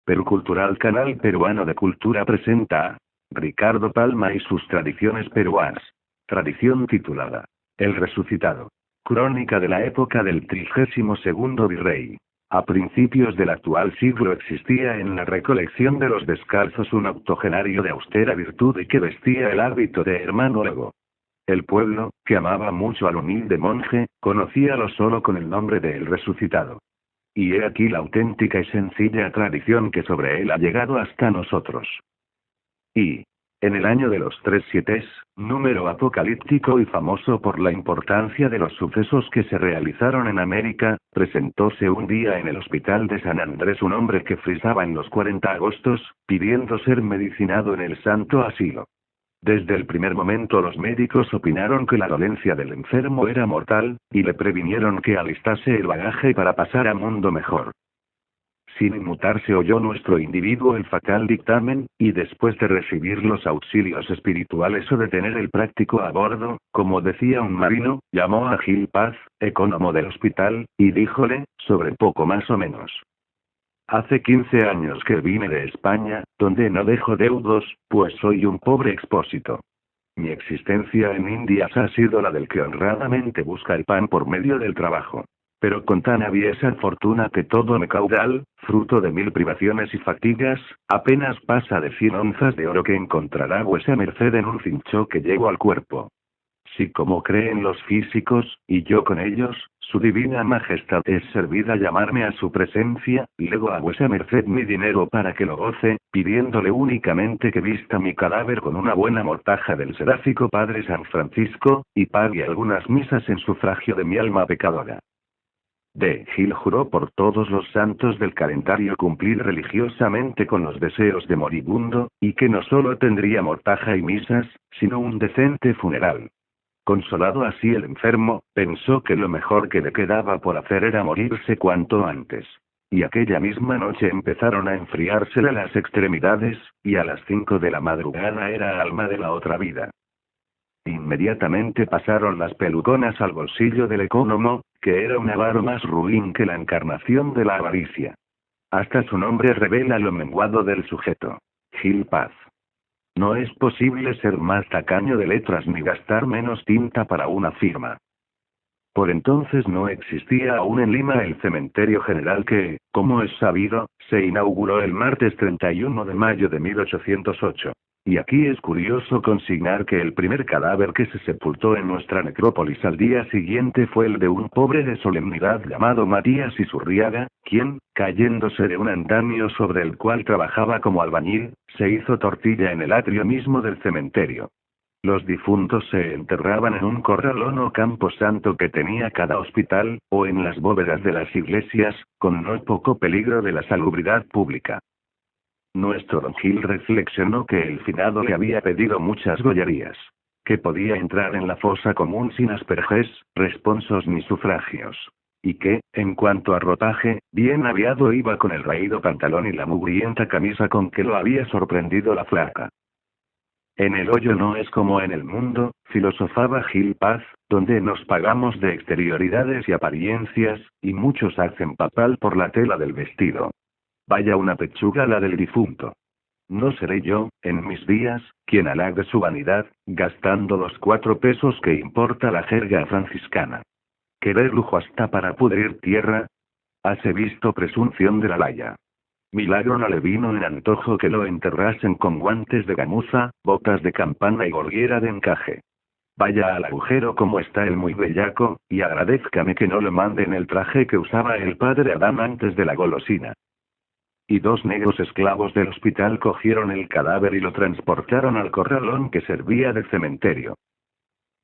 Perú Cultural Canal Peruano de Cultura presenta a Ricardo Palma y sus tradiciones peruanas. Tradición titulada El Resucitado. Crónica de la época del 32º virrey. A principios del actual siglo existía en la recolección de los descalzos un octogenario de austera virtud y que vestía el hábito de hermano lego. El pueblo, que amaba mucho al humilde monje, conocíalo solo con el nombre de El Resucitado. Y he aquí la auténtica y sencilla tradición que sobre él ha llegado hasta nosotros. Y, en el año de los 37, número apocalíptico y famoso por la importancia de los sucesos que se realizaron en América, presentóse un día en el hospital de San Andrés un hombre que frisaba en los 40 agostos, pidiendo ser medicinado en el santo asilo. Desde el primer momento los médicos opinaron que la dolencia del enfermo era mortal, y le previnieron que alistase el bagaje para pasar a mundo mejor. Sin inmutarse oyó nuestro individuo el fatal dictamen, y después de recibir los auxilios espirituales o de tener el práctico a bordo, como decía un marino, llamó a Gil Paz, ecónomo del hospital, y díjole, sobre poco más o menos: hace 15 años que vine de España, donde no dejo deudos, pues soy un pobre expósito. Mi existencia en Indias ha sido la del que honradamente busca el pan por medio del trabajo. Pero con tan aviesa fortuna que todo mi caudal, fruto de 1000 privaciones y fatigas, apenas pasa de 100 onzas de oro que encontrará vuesa merced en un cincho que llevo al cuerpo. Si como creen los físicos, y yo con ellos, su divina majestad es servida llamarme a su presencia, lego a vuesa merced mi dinero para que lo goce, pidiéndole únicamente que vista mi cadáver con una buena mortaja del seráfico Padre San Francisco, y pague algunas misas en sufragio de mi alma pecadora. D. Gil juró por todos los santos del calendario cumplir religiosamente con los deseos de moribundo, y que no solo tendría mortaja y misas, sino un decente funeral. Consolado así el enfermo, pensó que lo mejor que le quedaba por hacer era morirse cuanto antes. Y aquella misma noche empezaron a enfriársele las extremidades, y a las 5 de la madrugada era alma de la otra vida. Inmediatamente pasaron las peluconas al bolsillo del ecónomo, que era un avaro más ruin que la encarnación de la avaricia. Hasta su nombre revela lo menguado del sujeto: Gil Paz. No es posible ser más tacaño de letras ni gastar menos tinta para una firma. Por entonces no existía aún en Lima el cementerio general que, como es sabido, se inauguró el martes 31 de mayo de 1808. Y aquí es curioso consignar que el primer cadáver que se sepultó en nuestra necrópolis al día siguiente fue el de un pobre de solemnidad llamado Matías Isurriaga, quien, cayéndose de un andamio sobre el cual trabajaba como albañil, se hizo tortilla en el atrio mismo del cementerio. Los difuntos se enterraban en un corralón o camposanto que tenía cada hospital, o en las bóvedas de las iglesias, con no poco peligro de la salubridad pública. Nuestro don Gil reflexionó que el finado le había pedido muchas gollerías. Que podía entrar en la fosa común sin asperges, responsos ni sufragios. Y que, en cuanto a ropaje, bien aviado iba con el raído pantalón y la mugrienta camisa con que lo había sorprendido la flaca. En el hoyo no es como en el mundo, filosofaba Gil Paz, donde nos pagamos de exterioridades y apariencias, y muchos hacen papal por la tela del vestido. Vaya una pechuga la del difunto. No seré yo, en mis días, quien halague su vanidad, gastando los 4 pesos que importa la jerga franciscana. ¿Querer lujo hasta para pudrir tierra? Hase visto presunción de la laya. Milagro no le vino en antojo que lo enterrasen con guantes de gamuza, botas de campana y gorguera de encaje. Vaya al agujero como está el muy bellaco, y agradézcame que no lo mande en el traje que usaba el padre Adán antes de la golosina. Y 2 negros esclavos del hospital cogieron el cadáver y lo transportaron al corralón que servía de cementerio.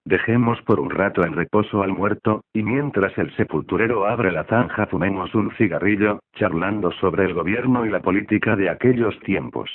Dejemos por un rato en reposo al muerto, y mientras el sepulturero abre la zanja fumemos un cigarrillo, charlando sobre el gobierno y la política de aquellos tiempos.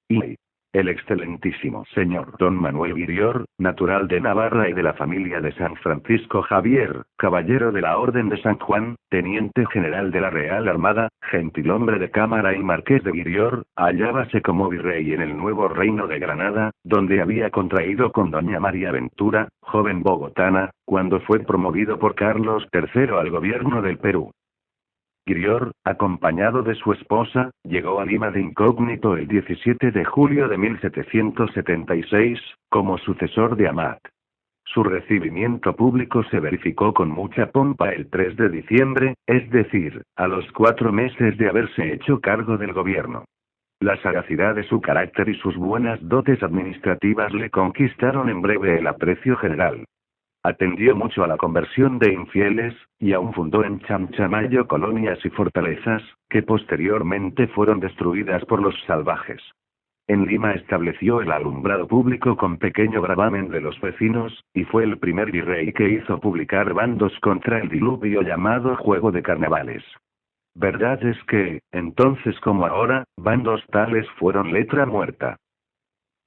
Y el excelentísimo señor don Manuel Guirior, natural de Navarra y de la familia de San Francisco Javier, caballero de la Orden de San Juan, teniente general de la Real Armada, gentilhombre de cámara y marqués de Guirior, hallábase como virrey en el nuevo reino de Granada, donde había contraído con doña María Ventura, joven bogotana, cuando fue promovido por Carlos III al gobierno del Perú. Grior, acompañado de su esposa, llegó a Lima de incógnito el 17 de julio de 1776, como sucesor de Amat. Su recibimiento público se verificó con mucha pompa el 3 de diciembre, es decir, a los 4 meses de haberse hecho cargo del gobierno. La sagacidad de su carácter y sus buenas dotes administrativas le conquistaron en breve el aprecio general. Atendió mucho a la conversión de infieles, y aún fundó en Chamchamayo colonias y fortalezas, que posteriormente fueron destruidas por los salvajes. En Lima estableció el alumbrado público con pequeño gravamen de los vecinos, y fue el primer virrey que hizo publicar bandos contra el diluvio llamado Juego de Carnavales. Verdad es que, entonces como ahora, bandos tales fueron letra muerta.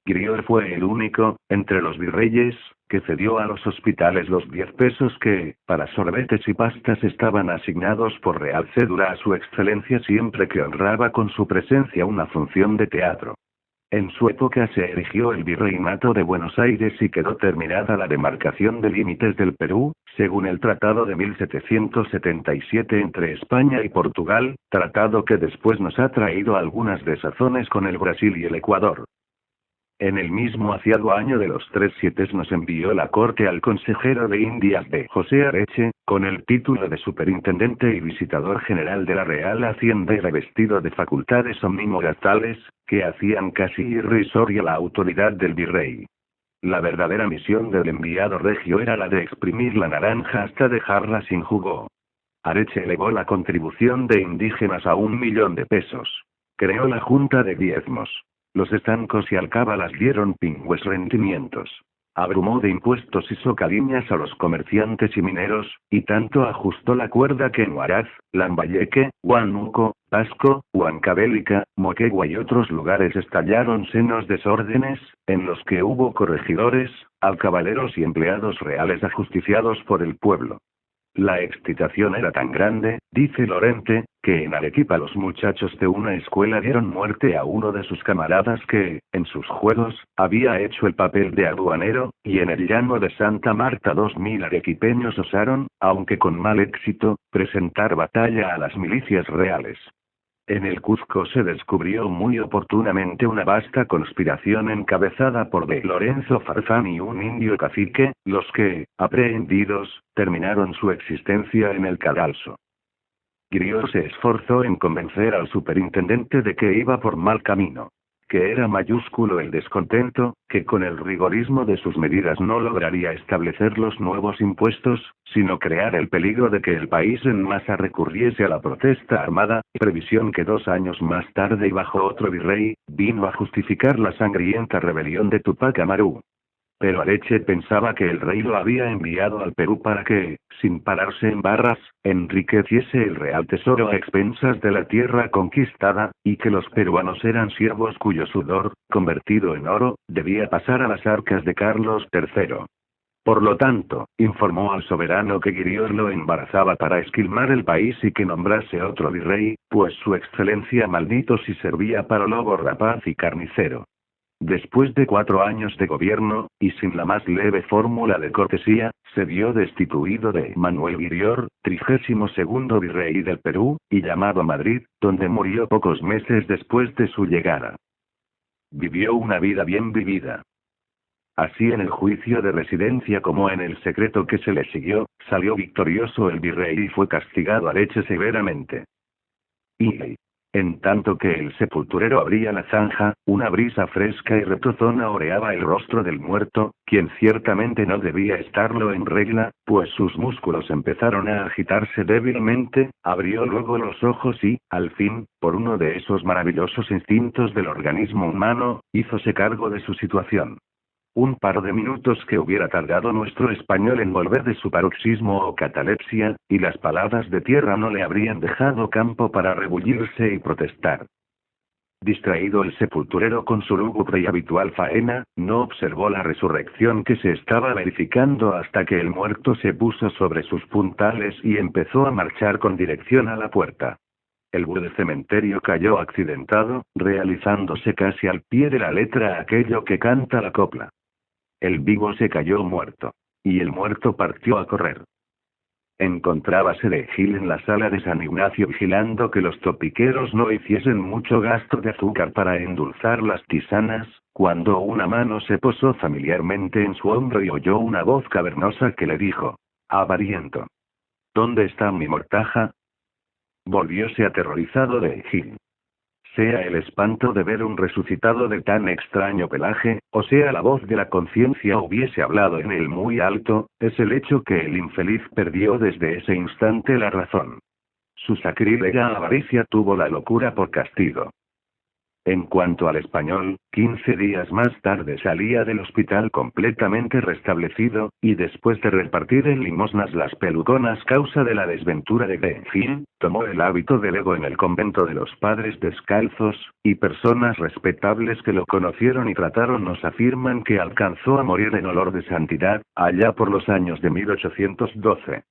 Grior fue el único, entre los virreyes, que cedió a los hospitales los 10 pesos que, para sorbetes y pastas estaban asignados por real cédula a su excelencia siempre que honraba con su presencia una función de teatro. En su época se erigió el Virreinato de Buenos Aires y quedó terminada la demarcación de límites del Perú, según el Tratado de 1777 entre España y Portugal, tratado que después nos ha traído algunas desazones con el Brasil y el Ecuador. En el mismo aciago año de los 37 nos envió la corte al consejero de Indias de José Areche, con el título de superintendente y visitador general de la Real Hacienda y revestido de facultades omnimogatales, que hacían casi irrisoria la autoridad del virrey. La verdadera misión del enviado regio era la de exprimir la naranja hasta dejarla sin jugo. Areche elevó la contribución de indígenas a 1.000.000 de pesos. Creó la Junta de Diezmos. Los estancos y alcábalas dieron pingües rendimientos. Abrumó de impuestos y socaliñas a los comerciantes y mineros, y tanto ajustó la cuerda que en Huaraz, Lambayeque, Huánuco, Pasco, Huancavelica, Moquegua y otros lugares estallaron senos desórdenes, en los que hubo corregidores, alcabaleros y empleados reales ajusticiados por el pueblo. La excitación era tan grande, dice Lorente, que en Arequipa los muchachos de una escuela dieron muerte a uno de sus camaradas que, en sus juegos, había hecho el papel de aduanero, y en el llano de Santa Marta 2.000 arequipeños osaron, aunque con mal éxito, presentar batalla a las milicias reales. En el Cuzco se descubrió muy oportunamente una vasta conspiración encabezada por de Lorenzo Farfán y un indio cacique, los que, aprehendidos, terminaron su existencia en el cadalso. Grior se esforzó en convencer al superintendente de que iba por mal camino. Que era mayúsculo el descontento, que con el rigorismo de sus medidas no lograría establecer los nuevos impuestos, sino crear el peligro de que el país en masa recurriese a la protesta armada, previsión que 2 años más tarde y bajo otro virrey, vino a justificar la sangrienta rebelión de Tupac Amaru. Pero Areche pensaba que el rey lo había enviado al Perú para que, sin pararse en barras, enriqueciese el real tesoro a expensas de la tierra conquistada, y que los peruanos eran siervos cuyo sudor, convertido en oro, debía pasar a las arcas de Carlos III. Por lo tanto, informó al soberano que Grior lo embarazaba para esquilmar el país y que nombrase otro virrey, pues su excelencia maldito si servía para lobo rapaz y carnicero. Después de 4 años de gobierno, y sin la más leve fórmula de cortesía, se vio destituido de Manuel Grior, 32º virrey del Perú, y llamado a Madrid, donde murió pocos meses después de su llegada. Vivió una vida bien vivida. Así en el juicio de residencia como en el secreto que se le siguió, salió victorioso el virrey y fue castigado Areche severamente. Y en tanto que el sepulturero abría la zanja, una brisa fresca y retozona oreaba el rostro del muerto, quien ciertamente no debía estarlo en regla, pues sus músculos empezaron a agitarse débilmente, abrió luego los ojos y, al fin, por uno de esos maravillosos instintos del organismo humano, hízose cargo de su situación. Un par de minutos que hubiera tardado nuestro español en volver de su paroxismo o catalepsia, y las paladas de tierra no le habrían dejado campo para rebullirse y protestar. Distraído el sepulturero con su lúgubre y habitual faena, no observó la resurrección que se estaba verificando hasta que el muerto se puso sobre sus puntales y empezó a marchar con dirección a la puerta. El bue de cementerio cayó accidentado, realizándose casi al pie de la letra aquello que canta la copla. El vivo se cayó muerto. Y el muerto partió a correr. Encontrábase de Gil en la sala de San Ignacio vigilando que los topiqueros no hiciesen mucho gasto de azúcar para endulzar las tisanas, cuando una mano se posó familiarmente en su hombro y oyó una voz cavernosa que le dijo: «Avariento. ¿Dónde está mi mortaja?». Volvióse aterrorizado de Gil. Sea el espanto de ver un resucitado de tan extraño pelaje, o sea la voz de la conciencia hubiese hablado en él muy alto, es el hecho que el infeliz perdió desde ese instante la razón. Su sacrílega avaricia tuvo la locura por castigo. En cuanto al español, 15 días más tarde salía del hospital completamente restablecido, y después de repartir en limosnas las peluconas causa de la desventura de Gil, tomó el hábito de lego en el convento de los Padres Descalzos, y personas respetables que lo conocieron y trataron nos afirman que alcanzó a morir en olor de santidad, allá por los años de 1812.